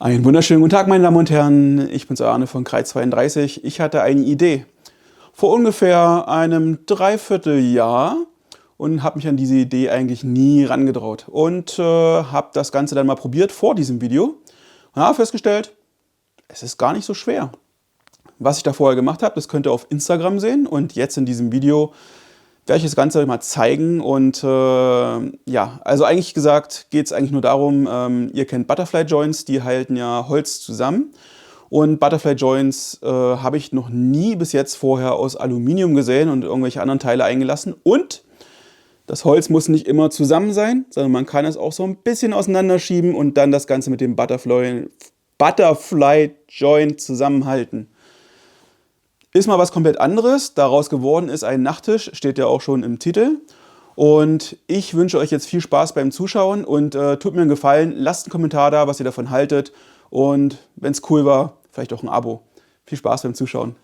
Einen wunderschönen guten Tag, meine Damen und Herren. Ich bin's, euer Arne von KreithEck. Ich hatte eine Idee vor ungefähr einem Dreivierteljahr und habe mich an diese Idee eigentlich nie rangetraut. Und habe das Ganze dann mal probiert vor diesem Video und habe festgestellt, es ist gar nicht so schwer. Was ich da vorher gemacht habe, das könnt ihr auf Instagram sehen. Und jetzt in diesem Video werde ich das Ganze euch mal zeigen. Und ja, also eigentlich gesagt geht es eigentlich nur darum, ihr kennt Butterfly Joints, die halten ja Holz zusammen. Und Butterfly Joints habe ich noch nie bis jetzt vorher aus Aluminium gesehen und irgendwelche anderen Teile eingelassen. Und das Holz muss nicht immer zusammen sein, sondern man kann es auch so ein bisschen auseinanderschieben und dann das Ganze mit dem Butterfly Joint zusammenhalten. Ist mal was komplett anderes. Daraus geworden ist ein Nachttisch, steht ja auch schon im Titel. Und ich wünsche euch jetzt viel Spaß beim Zuschauen und tut mir einen Gefallen, lasst einen Kommentar da, was ihr davon haltet. Und wenn es cool war, vielleicht auch ein Abo. Viel Spaß beim Zuschauen.